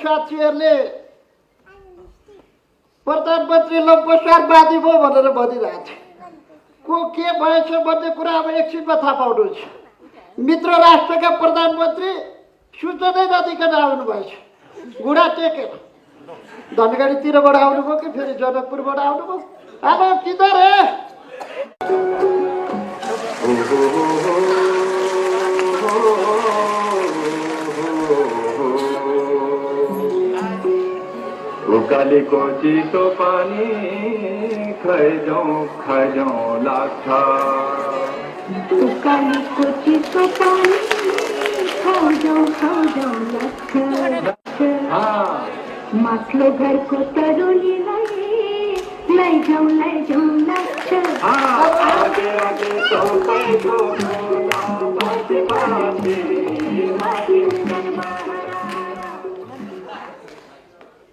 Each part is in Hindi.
साथीहरूले प्रधानमन्त्री लम्पसारवादी भयो भनेर भनिरहेको छ। को के भएछ भन्ने कुरा अब एकछिनमा थाहा पाउनुहुन्छ। मित्र राष्ट्रका प्रधानमन्त्री सूचनै नदिकन आउनुभएछ। घुँडा टेकेर धनगढीतिरबाट आउनुभयो कि फेरि जनकपुरबाट आउनुभयो? अब किधर है? उकाली को चिसो पानी खैजाउँ लाग्छ। उकाली को चिसो पानी खैजाउँ लाग्छ। माथिल्लो घरको तरुलीलाई लैजाउँ लाग्छ।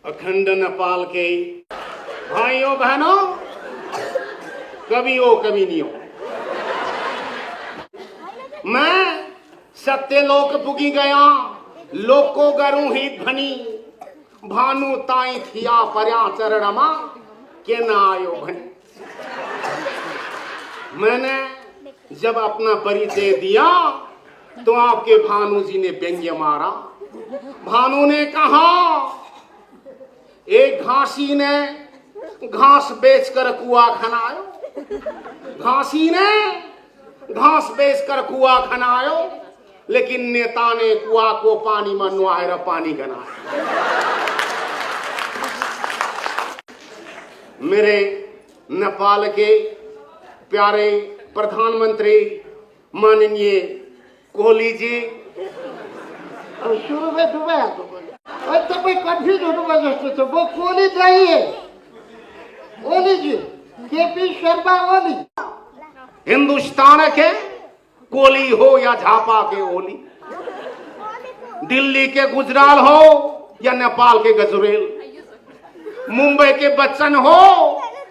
अखंड नेपाल के भाइयों बहनों, कवियों कविनियों, मैं सत्यलोक पुगी गया, लोक को गरूं ही धनी, भानु ताई थिया पर्या चरणमा के न आयो भनी। मैंने जब अपना परिचय दिया तो आपके भानु जी ने व्यंग्य मारा। भानु ने कहा, एक घासी ने घास बेचकर कुआ खनायो, घासी ने घास बेचकर कुआ खनायो, लेकिन नेता ने कुआ को पानी में नुआएर पानी गनायो। मेरे नेपाल के प्यारे प्रधानमंत्री माननीय कोहली जी, सुरु में डुबा और तपाईं कन्फ्युज हुनुभयो जस्तो छ। वो कोहली चाहिए, ओली जी, केपी शर्मा ओली। हिंदुस्तान के कोहली हो या झापा के ओली, दिल्ली के गुजराल हो या नेपाल के गजरेल, मुंबई के बच्चन हो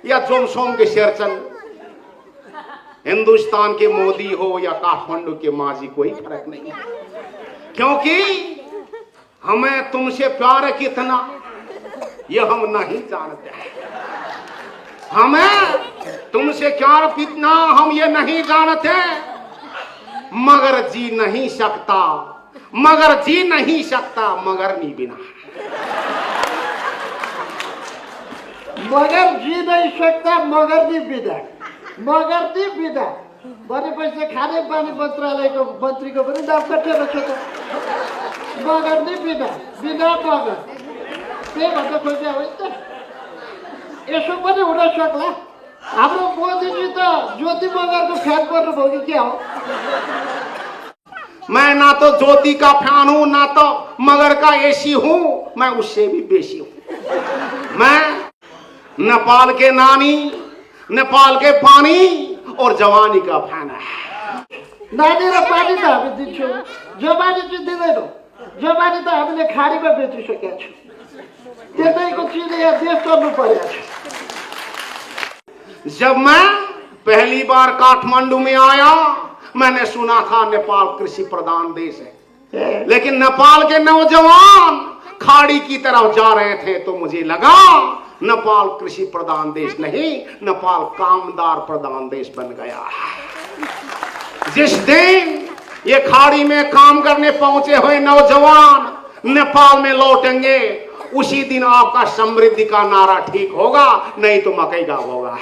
या जोमसोम के शेरचन, हिंदुस्तान के मोदी हो या काठमांडू के माझी, कोई फर्क नहीं। क्योंकि हमें तुमसे प्यार कितना ये हम नहीं जानते। हमें तुमसे प्यार कितना हम ये नहीं जानते। मगर जी नहीं सकता, मगर जी नहीं सकता मगर नहीं बिना। मगर जी नहीं सकता मगर नहीं बिना, मगर नहीं बिना भनेपछि खाने पानी मन्त्रालयको मन्त्रीको पनि नाम कटेर छ त। मगर नहीं बिना, बिना मगर, त्यही भन्न खोजे हो त। यसो पनि हुन सक्ला। हाम्रो मोदीजी त ज्योति मगरको फ्यान पर्नुभयो कि क्या हो? मैं ना तो ज्योति का फैन हूं, ना तो मगर का एसी हूं, मैं उससे भी बेसी हूं। मैं नेपाल के नानी, नेपाल के पानी और जवानी का फैन है। नानी र पानी त हामी दिन्छौँ, जवानी चाहिँ दिँदैनौँ। जवानी त हामीले खाडीमा बेचिसकेका छौँ। त्यसैको चिज यहाँ देश चल्नु परेको छ। जब मैं पहली बार काठमांडू में आया, मैंने सुना था नेपाल कृषि प्रधान देश है, लेकिन नेपाल के नौजवान खाड़ी की तरफ जा रहे थे तो मुझे लगा नेपाल कृषि प्रधान देश नहीं, नेपाल कामदार प्रधान देश बन गया। जिस दिन ये खाड़ी में काम करने पहुंचे हुए नौजवान नेपाल में लौटेंगे, उसी दिन आपका समृद्धि का नारा ठीक होगा, नहीं तो मकई गाँव होगा।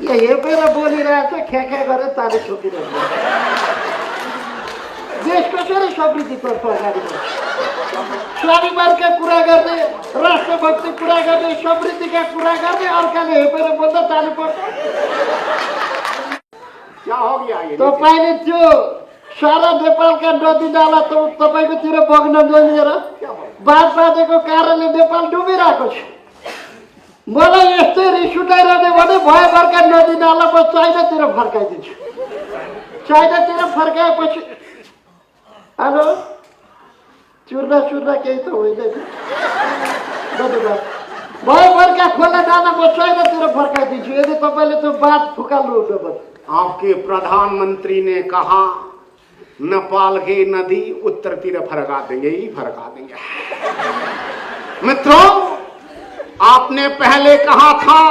ये हेपेर बोलिरहेछ, ख्याख्या गरेर ताली ठोकिरहेछ। देश कसरी समृद्धितर्फ अगाडि बढ्छ? स्वाभिमानका कुरा गर्ने, राष्ट्रभक्ति कुरा गर्ने, समृद्धिका कुरा गर्ने, अर्काले हेपेर बोल्दा ताली पर्छ। क्या हो गया ये? तपाईँले त्यो सारा नेपालका नदी नाला त तपाईँकोतिर बग्न नदिएर बाँध बाँधेको कारणले नेपाल डुबिरहेको छ। मलाई यस्तै रिस उठाइरहने भने भयभरका नदी नाला म चाइनातिर फर्काइदिन्छु। चाइनातिर फर्काएपछि हेलो चुर्ना केही त होइन। धन्यवाद। भयभरका खोला नाला म चाइनातिर फर्काइदिन्छु यदि तपाईँले त्यो बात फुकाल्नु हुन्न भने। आपके प्रधानमंत्री ने कहा नेपाल की नदी उत्तर तीर फरका देंगे ही फरका देंगे। मित्रों, आपने पहले कहा था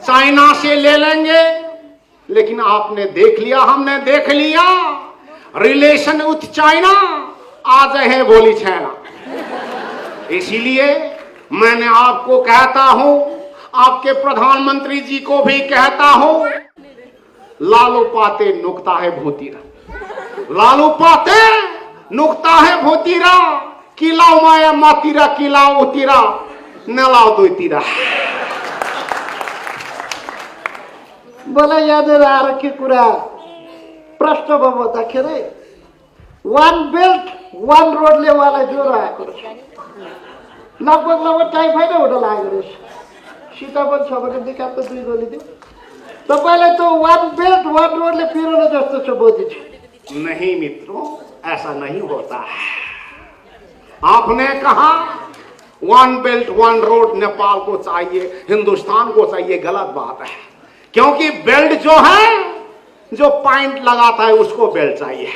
चाइना से ले लेंगे, लेकिन आपने देख लिया, हमने देख लिया, रिलेशन विथ चाइना आज है बोली चाइना। इसीलिए मैंने आपको कहता हूं, आपके प्रधानमंत्री जी को भी कहता हूं, लालू पाते नुकता है भूतीरा, लालू पाते नुकता है भूतीरा, किलाओ माया मातीरा किलाओ उतीरा नलाओ दो तीरा। मलाई याद आएर कुरा प्रश्नमा बताखेरि वान बेल्ट वान रोडले उहाँलाई ज्वरो आएको रहेछ, लगभग टाइफाइड हुन लागेको रहेछ। सीताफल छ भने निकाल त 2 गोली दिउँ। तपाईँलाई त वान बेल्ट वान रोडले पिरोले जस्तो छ मोदीजी। नहीं मित्रों, ऐसा नहीं होता है। आपने कहा one belt one road Nepal को चाहिए, हिंदुस्तान को चाहिए, गलत बात है। क्योंकि बेल्ट जो है, जो पॉइंट लगाता है उसको बेल्ट चाहिए।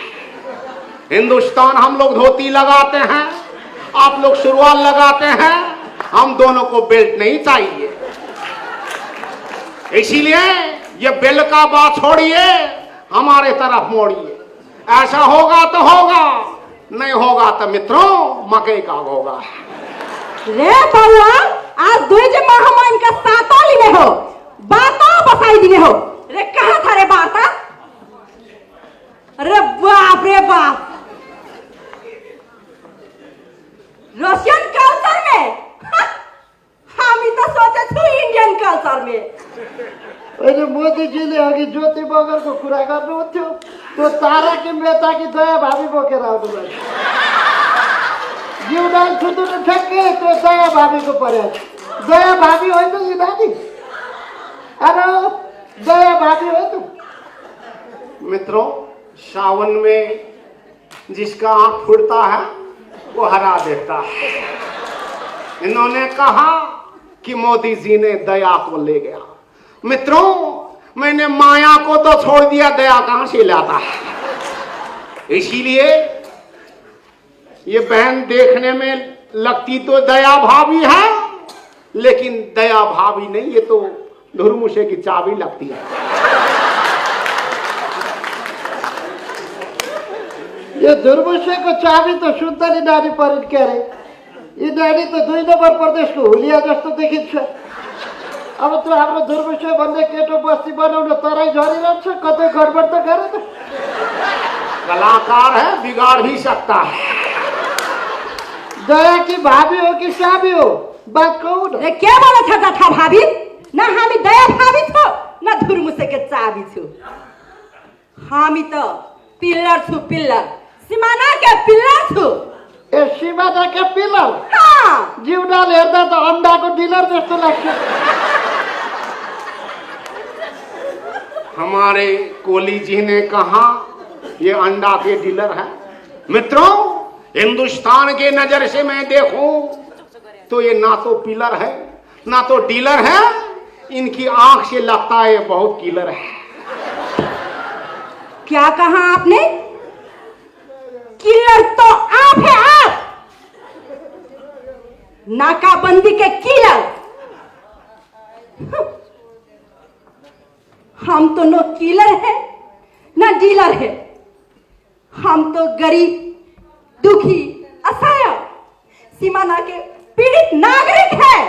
हिंदुस्तान हम लोग धोती लगाते हैं, आप लोग शुरुआत लगाते हैं, हम दोनों को बेल्ट नहीं चाहिए। इसीलिए ये बेल्ट का बात छोड़िए, हमारे तरफ मोड़िए। ऐसा होगा तो होगा, नहीं होगा तो मित्रों मकई का होगा। रे बउआ, आज 2 महामहिम का सातोली में हो, बातों बसाई दिने हो। रे कहाँ था रे बाता? रे बाप, रशियन कल्चर में हामी तो सोचे छु इंडियन कल्चर में। अहिले मोदीजीले अघि ज्योति बगरको कुरा गर्नुहुन्थ्यो, त्यो तारा कि मेता कि दया भावी बोकेर आउनुभयो। जिउडाल छुटुनु ठ्याक्कै त्यो दया भावीको परेको छ। दया भावी होइन नि नानी, अरे दया भावी हो तू। मित्रों, सावन में जिसका आंख फुटता है वो हरा देता है। इन्होंने कहा कि मोदी जी ने दया को ले गया। मित्रों, मैंने माया को तो छोड़ दिया, दया कहां से लाता है। इसीलिए ये बहन देखने में लगती तो दया भाभी है, लेकिन दया भाभी नहीं, ये तो धुरमुशे की चाबी लगती है। यो धुरमुसेको चाबी त सुन्तली नानी परिन् के अरे। यी नानी त 2 नम्बर प्रदेशको हुलिया जस्तो देखिन्छ। अब त्यो हाम्रो धुरमुसे भन्ने केटो बस्ती बनाउन तराई झरिरहन्छ, कतै गडबड त गरेन। कलाकार है, बिगाड़ भी सकता है। दया की भाभी हो कि चाबी हो, बात कहू न। रे क्या बोला था भाभी? ना हामी दया भाभी छो, ना धुरमुसे के चाबी छु। हामी तो पिल्लर छु, पिल्लर सिमाना के पिल्लर छु। ए सिमाना के पिल्लर? हाँ। जिउडाल हेर्दा त अंडाको डिलर जस्तो लाग्छ। हमारे कोहली जी ने कहा ये अंडा के डीलर है। मित्रों, हिंदुस्तान के नजर से मैं देखूं तो ये ना तो पिलर है ना तो डीलर है, इनकी आंख से लगता है बहुत किलर है। क्या कहा आपने? किलर तो आप है, आप नाकाबंदी के किलर। हम तो नो किलर है ना डीलर है, हम तो गरीब, दुखी, असहाय, सीमाना के पीड़ित नागरिक है।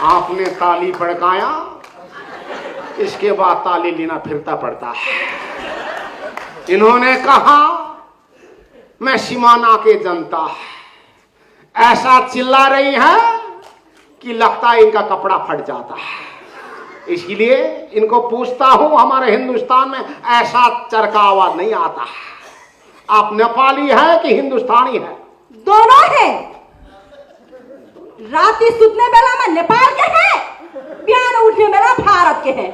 आपने ताली पड़काया, इसके बाद ताली लेना फिरता पड़ता है। इन्होंने कहा मैं सीमाना के जनता ऐसा चिल्ला रही है कि लगता है इनका कपड़ा फट जाता है। इसलिए इनको पूछता हूं, हमारे हिंदुस्तान में ऐसा चरका आवाज नहीं आता। आप नेपाली है कि हिंदुस्तानी है? दोनों है। राती सुतने बेला में नेपाल के हैं, बिहान उठने बेला भारत के हैं।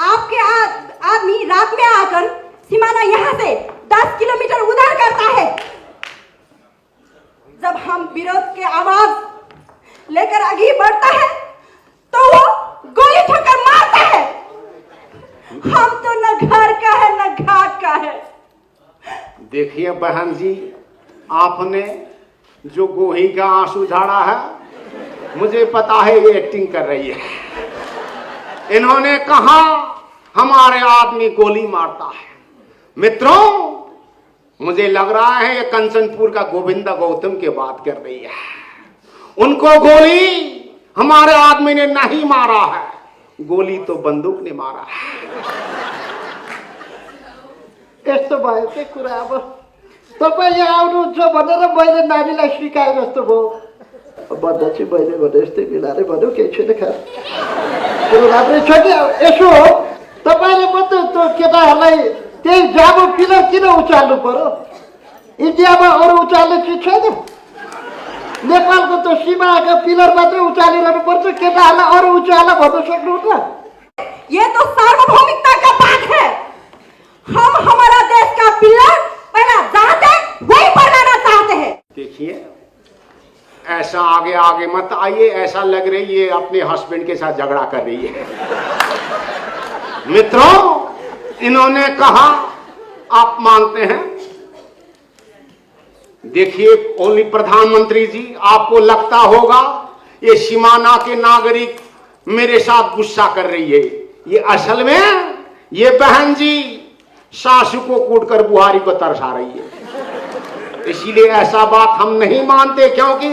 आपके आदमी रात में आकर सीमाना यहां से 10 किलोमीटर उधर करता है। जब हम विरोध के आवाज लेकर आगे बढ़ता है देखिए बहन जी, आपने जो गोही का आंसू झाड़ा है, मुझे पता है ये एक्टिंग कर रही है। इन्होंने कहा हमारे आदमी गोली मारता है। मित्रों, मुझे लग रहा है ये कंचनपुर का गोविंदा गौतम की बात कर रही है। उनको गोली हमारे आदमी ने नहीं मारा है, गोली तो बंदूक ने मारा है। यस्तो भयो के कुरा। अब तपाईँ यहाँ आउनुहुन्छ भनेर मैले नानीलाई सिकाए जस्तो भयो। भन्दा चाहिँ मैले भने यस्तै मिलाएर भन्यो, केही छैन खास कुरो राम्रै छ कि। यसो हो, तपाईँले मात्रै त्यो केटाहरूलाई त्यही जाबो पिलर किन उचाल्नु पर्यो? इन्डियामा अरू उचाल्ने चिज छैन? नेपालको त्यो सीमाका पिलर मात्रै उचालिरहनु पर्छ, केटाहरूलाई अरू उचाल भन्न सक्नुहुन्न? ये तो सार्वभौमिकता का बात है। हम हमारा देश का पिलर पहला जहां थे वही पर लाना चाहते हैं। देखिए, ऐसा आगे आगे मत आइए, ऐसा लग रही है अपने हस्बैंड के साथ झगड़ा कर रही है। मित्रों, इन्होंने कहा आप मानते हैं। देखिए ओनली प्रधानमंत्री जी, आपको लगता होगा ये सीमाना के नागरिक मेरे साथ गुस्सा कर रही है। ये असल में ये बहन जी सासू को कूटकर बुहारी को तरसा रही है। इसीलिए ऐसा बात हम नहीं मानते, क्योंकि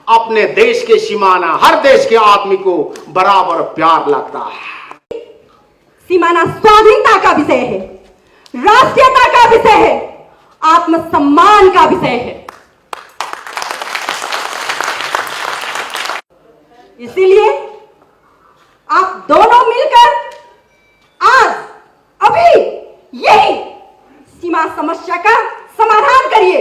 अपने देश के सीमाना हर देश के आदमी को बराबर प्यार लगता है। सीमाना स्वाधीनता का विषय है, राष्ट्रीयता का विषय है, आत्मसम्मान का विषय है। इसीलिए आप दोनों मिलकर आज अभी यही सीमा समस्या का समाधान करिए।